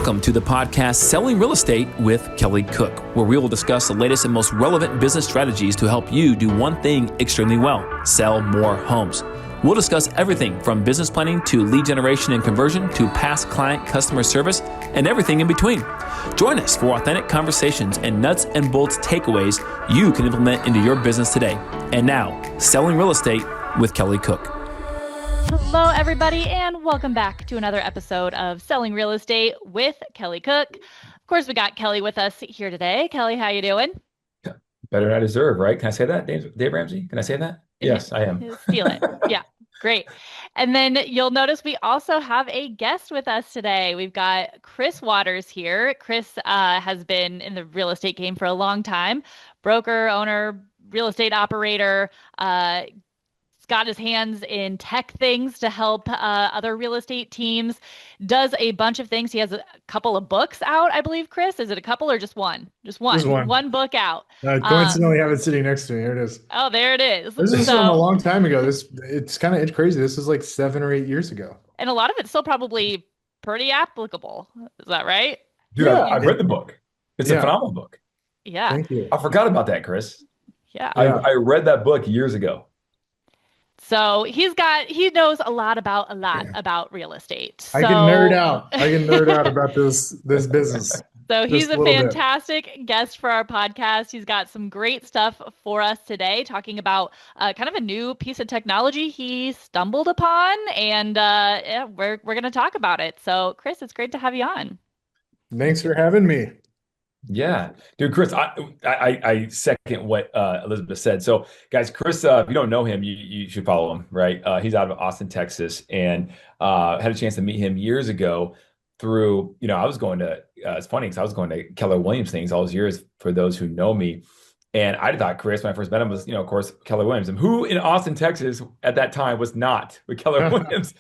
Welcome to the podcast Selling Real Estate with Kelly Cook, where we will discuss the latest and most relevant business strategies to help you do one thing extremely well: sell more homes. We'll discuss everything from business planning to lead generation and conversion to past client customer service and everything in between. Join us for authentic conversations and nuts and bolts takeaways you can implement into your business today. And now, Selling Real Estate with Kelly Cook. Hello, everybody, and welcome back to another episode of Selling Real Estate with Kelly Cook. Of course, we got Kelly with us here today. Kelly, how you doing? Better than I deserve, right? Can I say that, Dave Ramsey? Can I say that? Yes, I am. Steal it. Yeah, great. And then you'll notice we also have a guest with us today. We've got Chris Waters here. Chris has been in the real estate game for a long time. Broker, owner, real estate operator, got his hands in tech things to help other real estate teams, does a bunch of things. He has a couple of books out, I believe, Chris. Is it a couple or just one? Just one. Just one. One book out. Coincidentally, I have it sitting next to me. Here it is. Oh, there it is. This is from a long time ago. It's kind of crazy. This is like 7 or 8 years ago. And a lot of it's still probably pretty applicable. Is that right? Dude, yeah, I've read the book. It's a phenomenal book. Yeah. Thank you. I forgot about that, Chris. Yeah. I read that book years ago. So he knows a lot about real estate. So, I can nerd out about this business. So he's a fantastic guest for our podcast. He's got some great stuff for us today, talking about kind of a new piece of technology he stumbled upon, and we're going to talk about it. So Chris, it's great to have you on. Thanks for having me. Yeah, dude, Chris, I second what Elizabeth said. So, guys, Chris, if you don't know him, you should follow him, right? He's out of Austin, Texas, and had a chance to meet him years ago through, I was going to, it's funny because I was going to Keller Williams things all those years for those who know me. And I thought Chris, when I first met him, was, of course, Keller Williams, and who in Austin, Texas at that time was not with Keller Williams.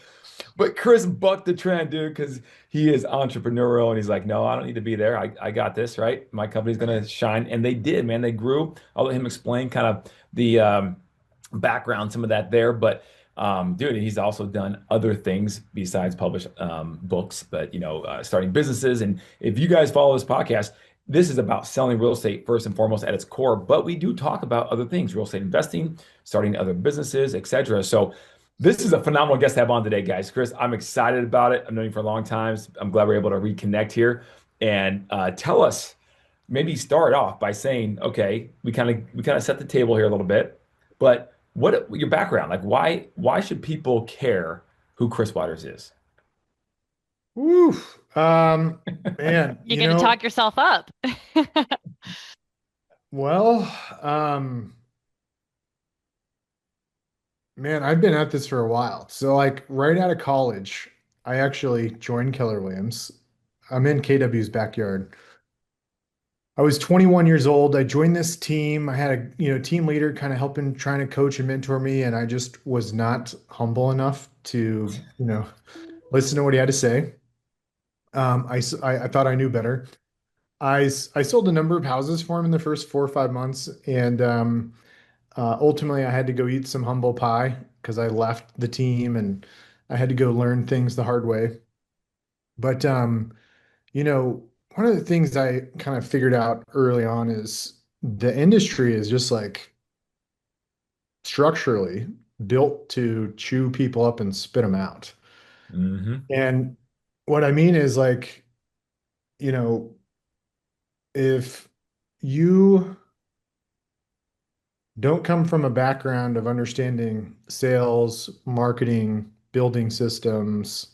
But Chris bucked the trend, dude, because he is entrepreneurial and he's like, no, I don't need to be there. I got this, right? My company's going to shine. And they did, man. They grew. I'll let him explain kind of the background, some of that there. But dude, he's also done other things besides publish books, but, starting businesses. And if you guys follow this podcast, this is about selling real estate first and foremost at its core. But we do talk about other things, real estate investing, starting other businesses, etc. So this is a phenomenal guest to have on today, guys. Chris, I'm excited about it. I've known you for a long time. I'm glad we're able to reconnect here. And tell us, maybe start off by saying, okay, we kind of set the table here a little bit, but what your background? Like, why should people care who Chris Waters is? Oof, man, You're going to talk yourself up. Well, man, I've been at this for a while. So like right out of college, I actually joined Keller Williams. I'm in KW's backyard. I was 21 years old. I joined this team. I had a, team leader kind of trying to coach and mentor me. And I just was not humble enough to, listen to what he had to say. I thought I knew better. I sold a number of houses for him in the first 4 or 5 months. And, ultimately, I had to go eat some humble pie because I left the team and I had to go learn things the hard way. But, one of the things I kind of figured out early on is the industry is just like structurally built to chew people up and spit them out. Mm-hmm. And what I mean is like, if you don't come from a background of understanding sales, marketing, building systems,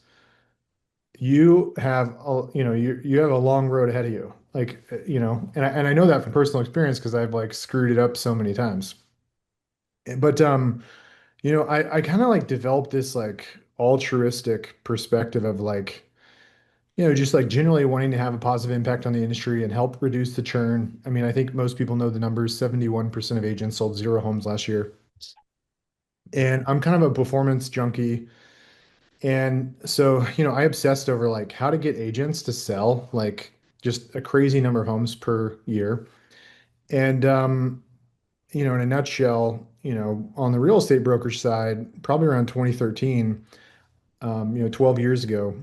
you have you have a long road ahead of you. Like, and I know that from personal experience because I've like screwed it up so many times. But I kind of like developed this like altruistic perspective of like, just like generally wanting to have a positive impact on the industry and help reduce the churn. I mean, I think most people know the numbers. 71% of agents sold 0 homes last year. And I'm kind of a performance junkie. And so, I obsessed over like how to get agents to sell like just a crazy number of homes per year. And, in a nutshell, on the real estate brokerage side, probably around 2013, 12 years ago,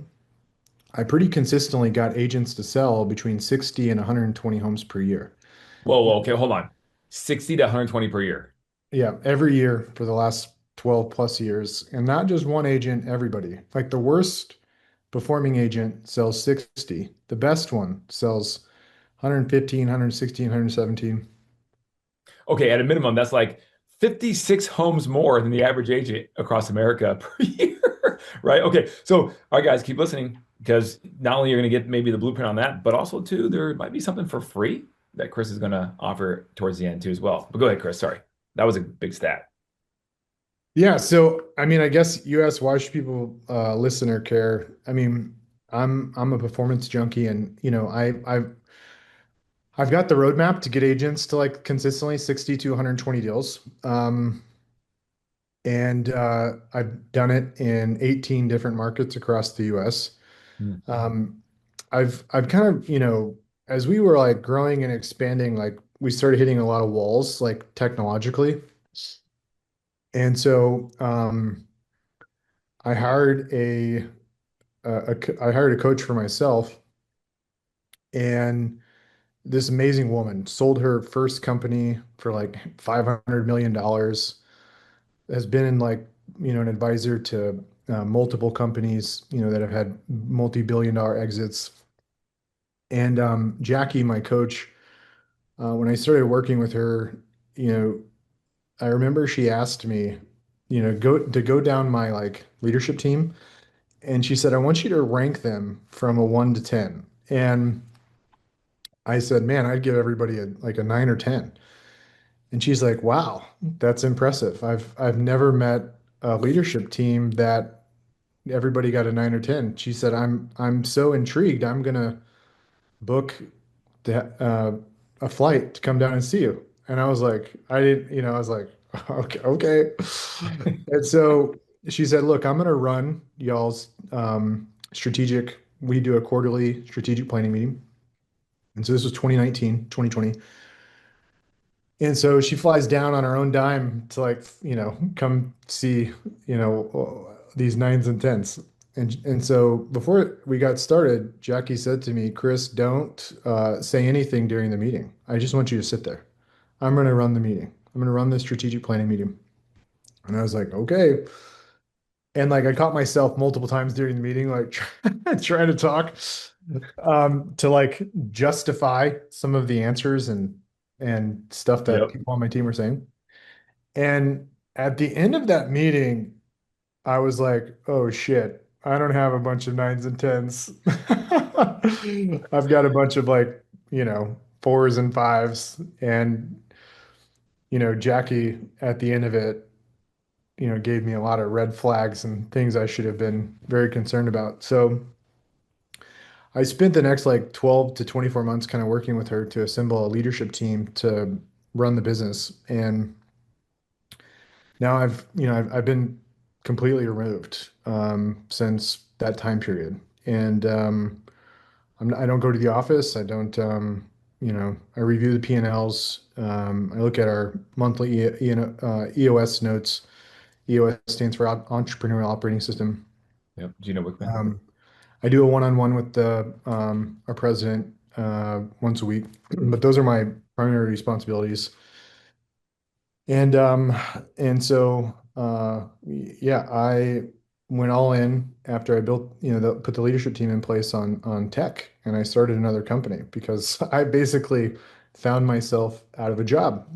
I pretty consistently got agents to sell between 60 and 120 homes per year. Whoa, okay, hold on. 60 to 120 per year. Yeah, every year for the last 12 plus years. And not just one agent, everybody. Like the worst performing agent sells 60. The best one sells 115, 116, 117. Okay, at a minimum, that's like 56 homes more than the average agent across America per year, right? Okay, so all right, guys, keep listening because not only you're going to get maybe the blueprint on that, but also too, there might be something for free that Chris is going to offer towards the end too as well. But go ahead, Chris. Sorry, that was a big stat. Yeah, so I mean, I guess you asked why should people listen or care? I mean, I'm a performance junkie, and I've got the roadmap to get agents to like consistently 60 to 120 deals. And I've done it in 18 different markets across the US. Hmm. Um, I've kind of, as we were like growing and expanding, like we started hitting a lot of walls like technologically. And so I hired I hired a coach for myself, and this amazing woman sold her first company for like $500 million, has been in like, an advisor to multiple companies, that have had multi-billion dollar exits. And Jackie, my coach, when I started working with her, you know, I remember she asked me, go down my like leadership team. And she said, I want you to rank them from a 1 to 10. And I said, man, I'd give everybody like a 9 or 10. And she's like, wow, that's impressive. I've never met a leadership team that everybody got a 9 or 10. She said, I'm so intrigued. I'm gonna book a flight to come down and see you. And I was like, I didn't, I was like, okay, okay. And so she said, look, I'm gonna run y'all's strategic. We do a quarterly strategic planning meeting. And so this was 2019, 2020. And so she flies down on her own dime to like, come see, these 9s and 10s. And so before we got started, Jackie said to me, Chris, don't say anything during the meeting. I just want you to sit there. I'm going to run the meeting. I'm going to run the strategic planning meeting. And I was like, okay. And like I caught myself multiple times during the meeting, like trying to talk to like justify some of the answers and stuff that Yep. people on my team were saying. And at the end of that meeting, I was like, oh shit, I don't have a bunch of 9s and 10s. I've got a bunch of like, 4s and 5s. And, Jackie at the end of it, gave me a lot of red flags and things I should have been very concerned about. So I spent the next like 12 to 24 months kind of working with her to assemble a leadership team to run the business. And now I've been completely removed since that time period. And I don't go to the office. I don't, I review the P&Ls. I look at our monthly EOS notes. EOS stands for Entrepreneurial Operating System. Yep. Gino Wickman. Um, I do a one-on-one with the our president once a week, but those are my primary responsibilities. And so yeah, I went all in after I built, put the leadership team in place on tech, and I started another company because I basically found myself out of a job.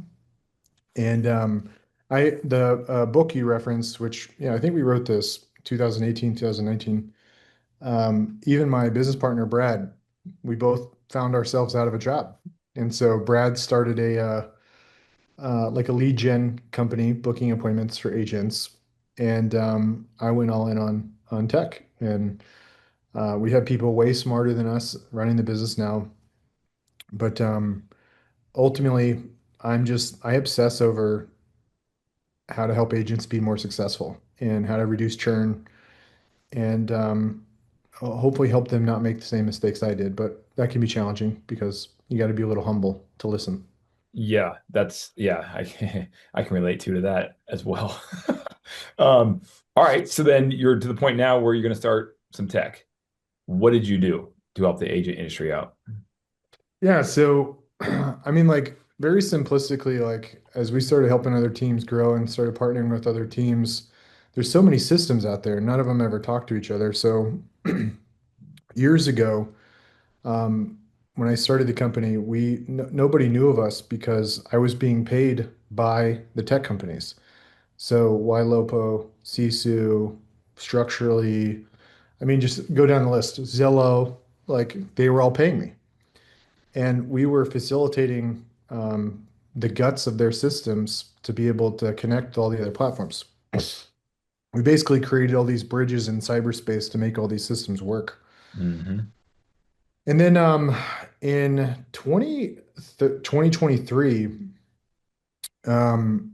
And I the book you referenced, which I think we wrote this 2018, 2019. Even my business partner, Brad, we both found ourselves out of a job. And so Brad started like a lead gen company, booking appointments for agents. And I went all in on tech. And we have people way smarter than us running the business now. But ultimately, I obsess over how to help agents be more successful and how to reduce churn and hopefully help them not make the same mistakes I did. But that can be challenging because you got to be a little humble to listen. Yeah, I can relate to that as well. All right, so then you're to the point now where you're going to start some tech. what did you do to help the agent industry out? Yeah, so I mean, like very simplistically, like as we started helping other teams grow and started partnering with other teams, there's so many systems out there. None of them ever talk to each other. So years ago, um, when I started the company, we no, nobody knew of us because I was being paid by the tech companies. So Ylopo, Sisu, Structurally, I mean, just go down the list. Zillow, like they were all paying me. And we were facilitating the guts of their systems to be able to connect to all the other platforms. We basically created all these bridges in cyberspace to make all these systems work. Hmm. And then in 2023, um,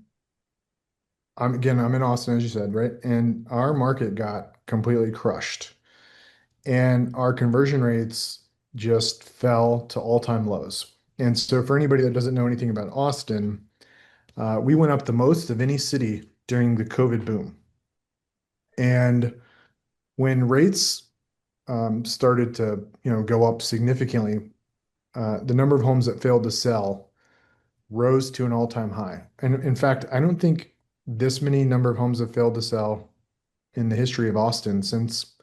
I'm in Austin, as you said, right? And our market got completely crushed. And our conversion rates just fell to all-time lows. And so for anybody that doesn't know anything about Austin, we went up the most of any city during the COVID boom. And when rates started to, go up significantly, the number of homes that failed to sell rose to an all-time high. And in fact, I don't think this many number of homes have failed to sell in the history of Austin since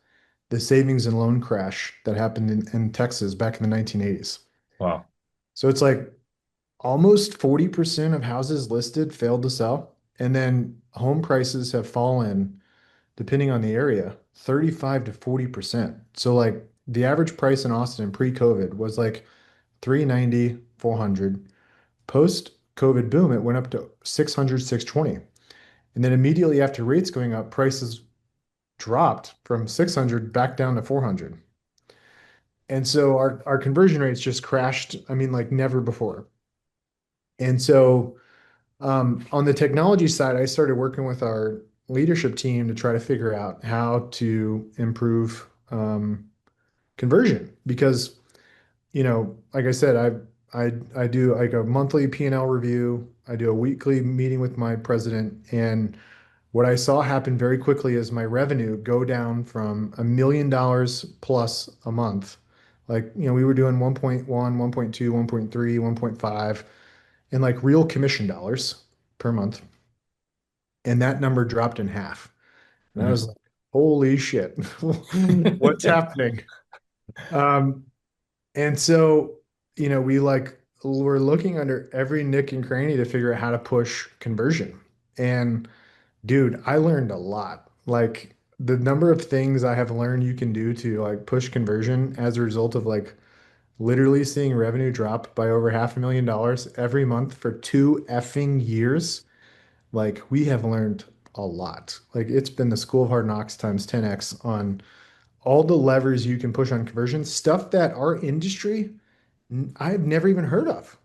the savings and loan crash that happened in Texas back in the 1980s. Wow. So it's like almost 40% of houses listed failed to sell. And then home prices have fallen, depending on the area, 35 to 40%. So like the average price in Austin pre-COVID was like 390, 400. Post-COVID boom, it went up to 600, 620. And then immediately after rates going up, prices dropped from 600 back down to 400. And so our conversion rates just crashed, I mean, like never before. And so on the technology side, I started working with our leadership team to try to figure out how to improve conversion because, like I said, I do like a monthly P&L review. I do a weekly meeting with my president, and what I saw happen very quickly is my revenue go down from $1 million plus a month. Like, we were doing 1.1, 1.2, 1.3, 1.5 in like real commission dollars per month. And that number dropped in half. And I was like, holy shit, what's happening? Um, and so, we're looking under every nick and cranny to figure out how to push conversion. And dude, I learned a lot. Like the number of things I have learned you can do to like push conversion as a result of like literally seeing revenue drop by over $500,000 every month for 2 effing years. Like we have learned a lot. Like it's been the school of hard knocks times 10x on all the levers you can push on conversion, stuff that our industry I've never even heard of.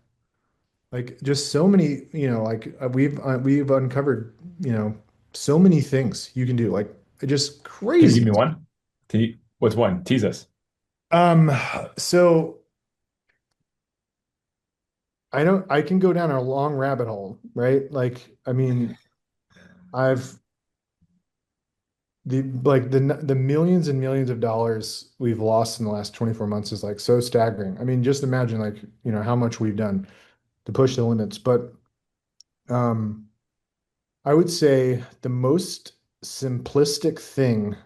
Like just so many, like we've uncovered, so many things you can do. Like just Can you give crazy. me one? What's one? Tease us. Um, so I can go down a long rabbit hole, right? Like, I mean, I've the millions and millions of dollars we've lost in the last 24 months is like so staggering. I mean, just imagine like, how much we've done to push the limits. But um, I would say the most simplistic thing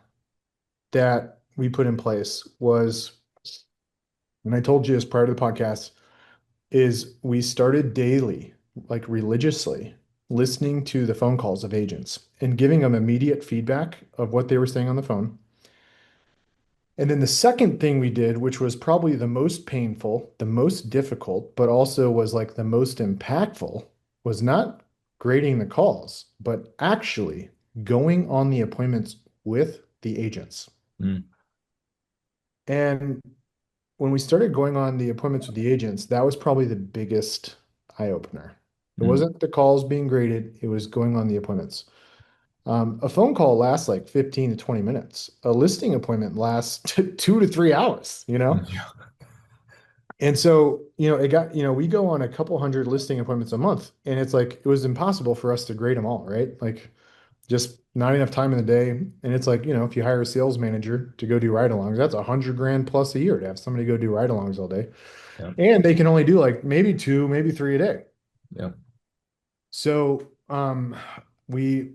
that we put in place was, and I told you this prior to the podcast, is we started daily, like religiously, listening to the phone calls of agents and giving them immediate feedback of what they were saying on the phone. And then the second thing we did, which was probably the most painful, the most difficult, but also was like the most impactful, was not grading the calls, but actually going on the appointments with the agents. Mm, And when we started going on the appointments with the agents, that was probably the biggest eye opener. It mm. wasn't the calls being graded, it was going on the appointments. A phone call lasts like 15 to 20 minutes. A listing appointment lasts 2 to 3 hours, Yeah. And so, we go on a couple hundred listing appointments a month, and it's like it was impossible for us to grade them all, right? Like just not enough time in the day. And it's like, if you hire a sales manager to go do ride-alongs, that's 100 grand plus a year to have somebody go do ride-alongs all day. Yeah. And they can only do like maybe two, maybe three a day. Yeah. So we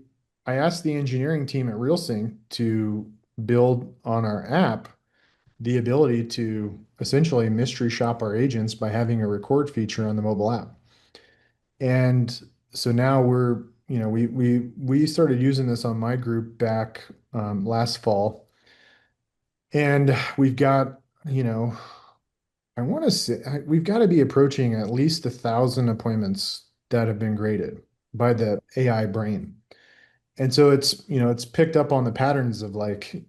I asked the engineering team at RealSync to build on our app the ability to essentially mystery shop our agents by having a record feature on the mobile app. And so now we started using this on my group back last fall, and we've got, I want to say we've got to be approaching at least 1,000 appointments that have been graded by the AI brain. And so it's picked up on the patterns of like,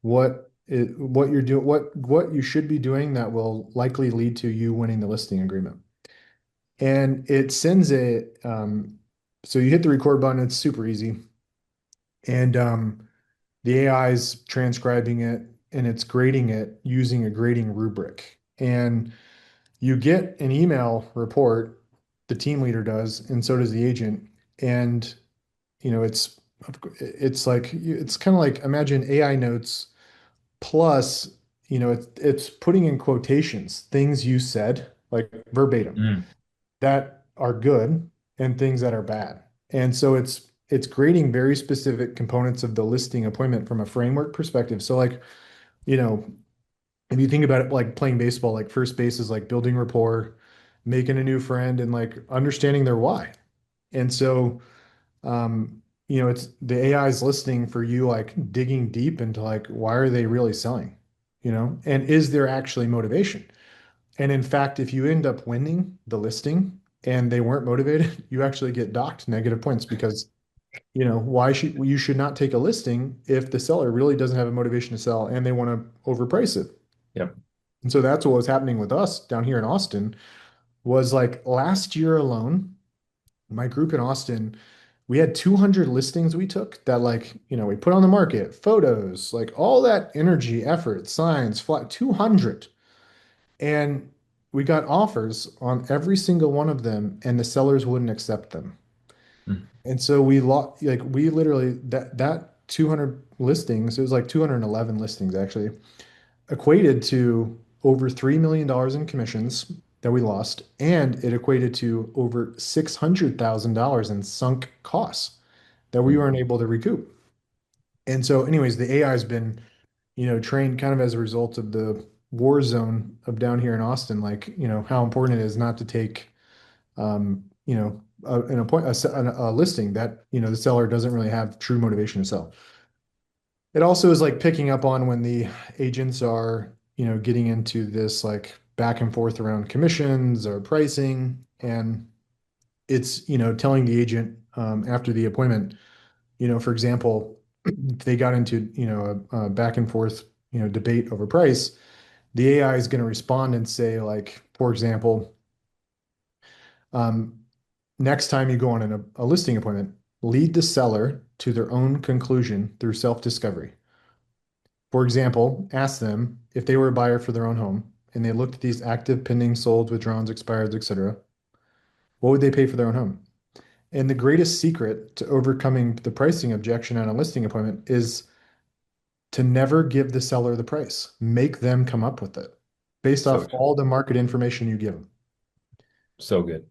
what you're doing, what you should be doing that will likely lead to you winning the listing agreement. And it sends so you hit the record button, it's super easy. And the AI is transcribing it and it's grading it using a grading rubric. And you get an email report, the team leader does, and so does the agent. And you know, it's kind of like imagine AI notes plus, it's putting in quotations things you said, like verbatim, Mm. that are good and things that are bad. And so it's grading very specific components of the listing appointment from a framework perspective. So like, you know, if you think about it like playing baseball, like first base is like building rapport, making a new friend, and like understanding their why. And so it's the AI is listening for you, like digging deep into like why are they really selling, and is there actually motivation? And in fact, if you end up winning the listing and they weren't motivated, you actually get docked negative points because, why should you should not take a listing if the seller really doesn't have a motivation to sell and they want to overprice it. Yep. And so that's what was happening with us down here in Austin was like last year alone, my group in Austin, we had 200 listings we took that like, we put on the market, photos, like all that energy, effort, signs, flat 200. And we got offers on every single one of them, and the sellers wouldn't accept them. Mm. And so we literally that 200 listings, it was like 211 listings actually, equated to over $3 million in commissions that we lost, and it equated to over $600,000 in sunk costs that we Mm. weren't able to recoup. And so, anyways, the AI has been, trained kind of as a result of the war zone of down here in Austin, like, how important it is not to take, a listing that, the seller doesn't really have true motivation to sell. It also is like picking up on when the agents are, getting into this like back and forth around commissions or pricing. And it's, telling the agent after the appointment, for example, if they got into, a back and forth, debate over price, the AI is going to respond and say, like, for example, um, next time you go on a listing appointment, lead the seller to their own conclusion through self-discovery. For example, ask them if they were a buyer for their own home and they looked at these active, pending, sold, withdrawals, expireds, etc. What would they pay for their own home? And the greatest secret to overcoming the pricing objection on a listing appointment is to never give the seller the price. Make them come up with it based So off true. all the market information you give them. So good.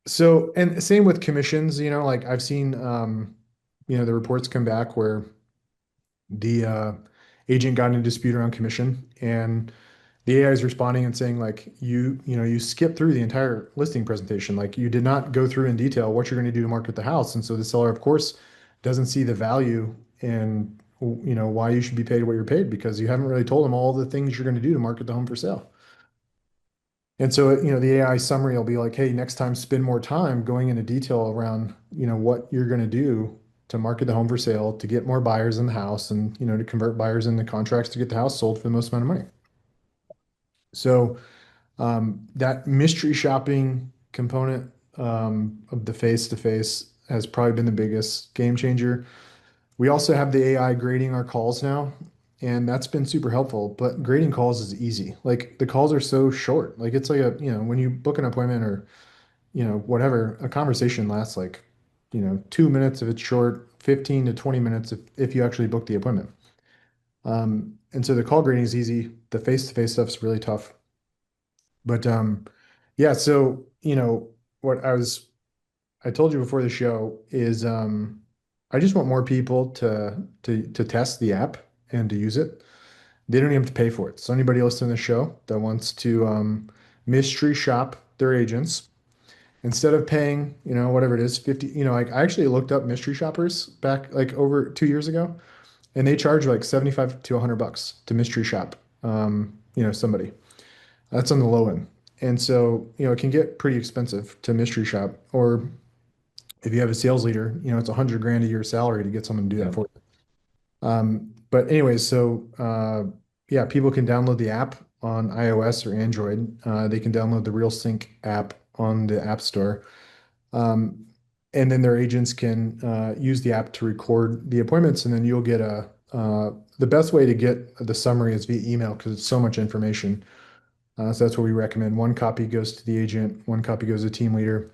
So, and same with commissions, like I've seen, the reports come back where the agent got in a dispute around commission and the AI is responding and saying like you skipped through the entire listing presentation. Like you did not go through in detail what you're going to do to market the house. And so the seller, of course, doesn't see the value and why you should be paid what you're paid because you haven't really told them all the things you're going to do to market the home for sale. And so, the AI summary will be like, hey, next time spend more time going into detail around, what you're going to do to market the home for sale, to get more buyers in the house and, to convert buyers into contracts to get the house sold for the most amount of money. So that mystery shopping component of the face-to-face has probably been the biggest game changer. We also have the AI grading our calls now, and that's been super helpful. But grading calls is easy. Like the calls are so short. Like it's like when you book an appointment or, whatever, a conversation lasts like, 2 minutes if it's short, 15 to 20 minutes if you actually book the appointment. And so the call grading is easy. The face-to-face stuff's really tough. But yeah, so what I told you before the show is I just want more people to test the app and to use it. They don't even have to pay for it. So anybody listening to the show that wants to mystery shop their agents, instead of paying, whatever it is, 50, like I actually looked up mystery shoppers back like over 2 years ago, and they charge like 75 to $100 to mystery shop, somebody. That's on the low end. And so, it can get pretty expensive to mystery shop. Or if you have a sales leader, it's 100 grand a year salary to get someone to do that Yeah. for you. But anyways, so yeah, people can download the app on iOS or Android. They can download the RealSync app on the App Store. Um, and then their agents can use the app to record the appointments, and then you'll get the best way to get the summary is via email because it's so much information. So that's what we recommend. One copy goes to the agent, one copy goes to the team leader.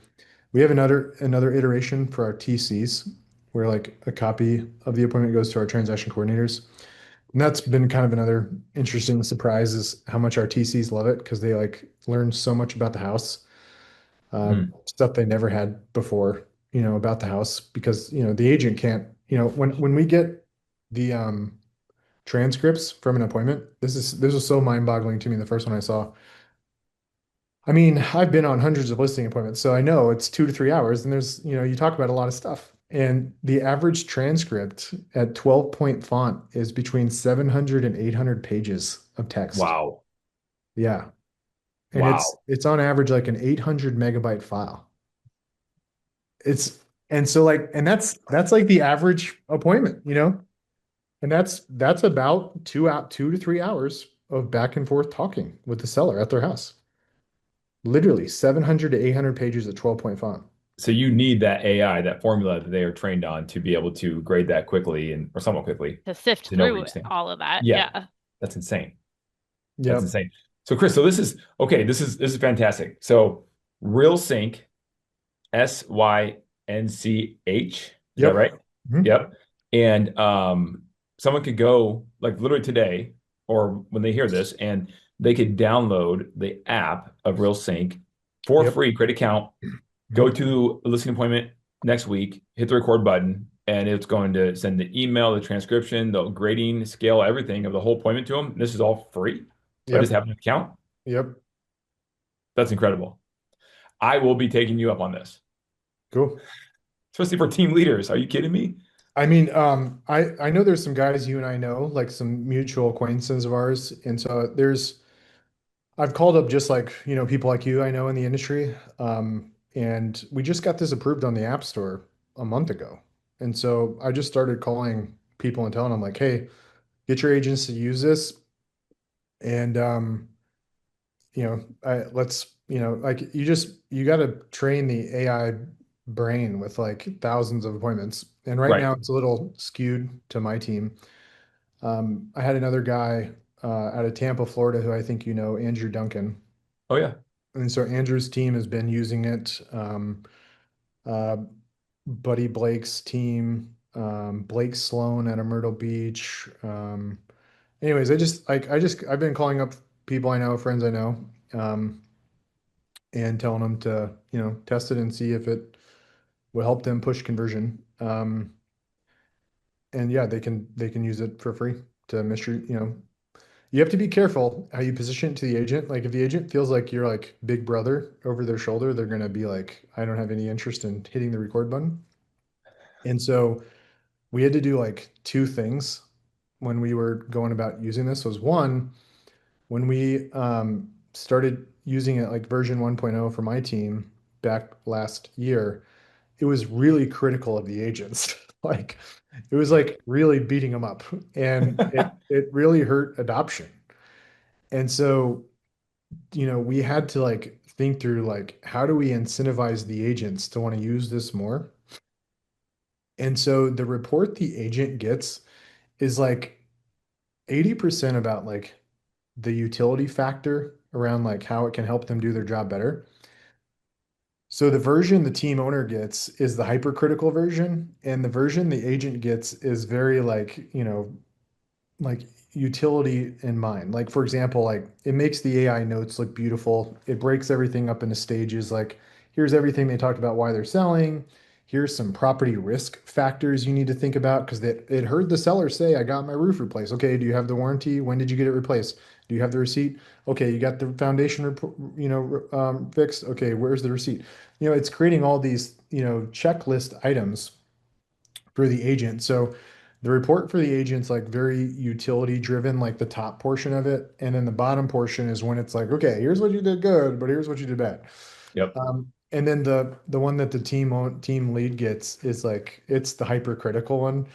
We have another iteration for our TCs where like a copy of the appointment goes to our transaction coordinators. And that's been kind of another interesting surprise is how much our TCs love it because they like learn so much about the house, Mm. stuff they never had before, about the house because, the agent can't, when we get the transcripts from an appointment, this was so mind-boggling to me the first one I saw. I mean, I've been on hundreds of listing appointments, so I know it's 2 to 3 hours, and there's, you talk about a lot of stuff. And the average transcript at 12-point font is between 700 and 800 pages of text. Wow. Yeah. And it's Wow. it's on average like an 800 megabyte file. It's and so like and that's like the average appointment, And that's about 2 to 3 hours of back and forth talking with the seller at their house. Literally 700 to 800 pages of 12-point font. So you need that AI, that formula that they are trained on to be able to grade that quickly or somewhat quickly To sift to know where through you stand. all of that. Yeah, Yeah. that's insane. That's Yep. insane. So Chris, so this is okay. This is fantastic. So Real Sync, Synch. Is that Yep. right? Mhm. Yep. And someone could go like literally today or when they hear this, and they could download the app of Real Sync for Yep. free, create an account, go Mhm. to a listing appointment next week, hit the record button, and it's going to send the email, the transcription, the grading scale, everything of the whole appointment to them. This is all free by just Yep. having an account. Yep. That's incredible. I will be taking you up on this, Cool. especially for team leaders. Are you kidding me? I mean, I know there's some guys you and I know, like some mutual acquaintances of ours, and so I've called up just like, people like you I know in the industry, and we just got this approved on the App Store a month ago, and so I just started calling people and telling them like, hey, get your agents to use this, and let's, like you got to train the AI brain with like thousands of appointments. And right Right. now it's a little skewed to my team. I had another guy out of Tampa, Florida, who I think Andrew Duncan. Oh yeah. And so Andrew's team has been using it. Uh, Buddy Blake's team, Blake Sloan out of Myrtle Beach. Anyways, I've been calling up people I know, friends I know. And telling them to, test it and see if it will help them push conversion. And yeah, they can use it for free to mystery, you have to be careful how you position it to the agent. Like if the agent feels like you're like big brother over their shoulder, they're gonna be like, I don't have any interest in hitting the record button. And so we had to do like two things when we were going about using this was one, when we started using it like version 1.0 for my team back last year, it was really critical of the agents. Like it was like really beating them up and it really hurt adoption. And so, we had to like think through like how do we incentivize the agents to want to use this more? And so the report the agent gets is like 80% about like the utility factor around like how it can help them do their job better. So the version the team owner gets is the hypercritical version, and the version the agent gets is very like, like utility in mind. Like for example, like it makes the AI notes look beautiful. It breaks everything up into stages. Like here's everything they talked about why they're selling. Here's some property risk factors you need to think about because it heard the seller say, I got my roof replaced. Okay, do you have the warranty? When did you get it replaced? Do you have the receipt? Okay, you got the foundation, fixed. Okay, where's the receipt? It's creating all these, checklist items for the agent. So the report for the agent's like very utility driven, like the top portion of it. And then the bottom portion is when it's like, okay, here's what you did good, but here's what you did bad. Yep. And then the one that the team lead gets is like it's the hypercritical one.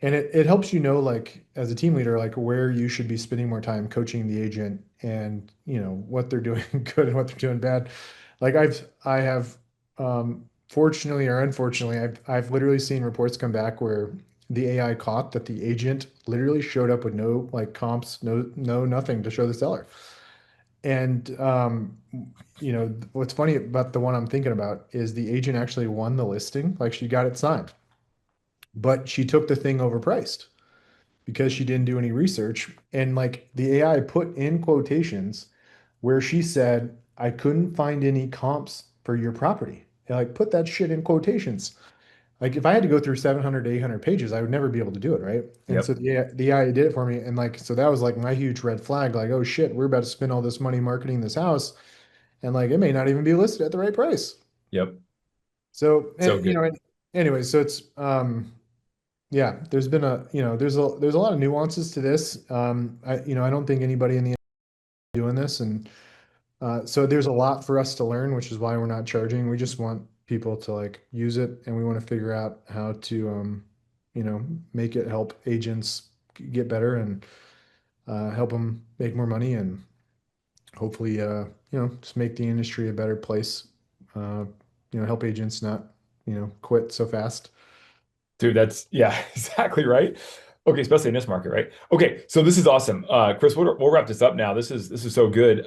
And it helps like as a team leader, like where you should be spending more time coaching the agent and what they're doing good and what they're doing bad. Like I have fortunately or unfortunately, I've literally seen reports come back where the AI caught that the agent literally showed up with no like comps, no nothing to show the seller. And what's funny about the one I'm thinking about is the agent actually won the listing, like she got it signed, but she took the thing overpriced because she didn't do any research. And like the AI put in quotations where she said, I couldn't find any comps for your property. And like put that shit in quotations. Like if I had to go through 700 to 800 pages, I would never be able to do it, right? And so Yep. the AI did it for me. And like, so that was like my huge red flag. Like, oh shit, we're about to spend all this money marketing this house. And like, it may not even be listed at the right price. Yep. So, So good. anyway, so it's, yeah, there's been there's a lot of nuances to this. I don't think anybody in the doing this, and so there's a lot for us to learn, which is why we're not charging. We just want people to like use it, and we want to figure out how to, make it help agents get better and help them make more money, and hopefully, just make the industry a better place. Uh, help agents not, quit so fast. Dude, that's yeah, exactly right. Okay, especially in this market, right? Okay, so this is awesome. Chris, we'll wrap this up now. This is so good.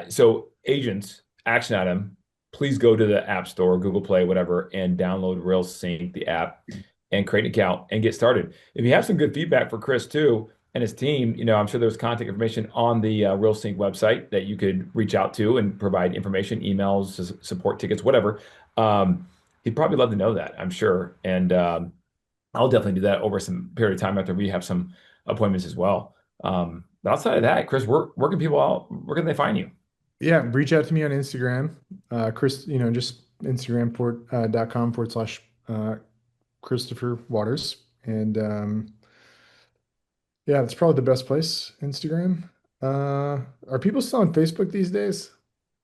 So agents, action item, please go to the App Store, Google Play, whatever, and download RealSync, the app, and create an account and get started. If you have some good feedback for Chris too and his team, I'm sure there's contact information on the RealSync website that you could reach out to and provide information, emails, support tickets, whatever. He'd probably love to know that, I'm sure. And I'll definitely do that over some period of time after we have some appointments as well. But outside of that, Chris, where can people out? Where can they find you? Yeah, reach out to me on Instagram, Chris, just Instagram.com /, Christopher Waters. And yeah, that's probably the best place, Instagram. Are people still on Facebook these days?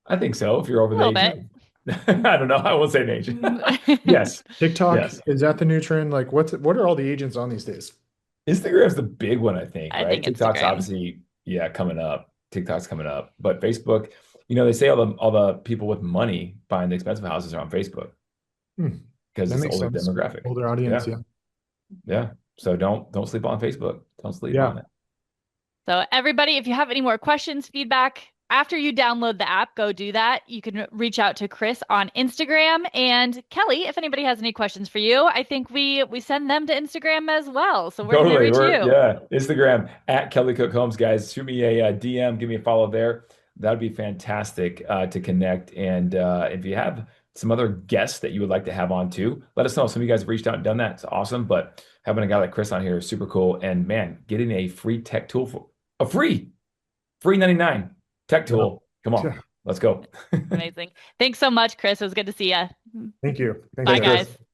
I think so, if you're over A the little age bit. of, I don't know, I won't say an age. Yes, TikTok, yes. is that the new trend? Like what are all the agents on these days? Instagram's the big one, I think, I right? think TikTok's Instagram. obviously, yeah, coming up. TikTok's coming up. But Facebook, they say all the people with money buying the expensive houses are on Facebook Hmm, because that it's an makes older sense. demographic. Older audience, Yeah, yeah. yeah. So don't sleep on Facebook. Don't sleep Yeah. on it. So, everybody, if you have any more questions, feedback, after you download the app, go do that. You can reach out to Chris on Instagram and Kelly. If anybody has any questions for you, I think we send them to Instagram as well. So, where can they Totally. reach We're you? yeah. Instagram at Kelly Cook Homes, guys. Shoot me a, DM. Give me a follow there. That'd be fantastic to connect. And if you have some other guests that you would like to have on too, let us know. Some of you guys have reached out and done that. It's awesome. But having a guy like Chris on here is super cool. And man, getting a free tech tool for a free 99 tech Yeah. tool. Come on, Yeah. let's go. Amazing. Thanks so much, Chris. It was good to see you. Thank you. Thanks, Bye, Thanks, guys. Chris. guys.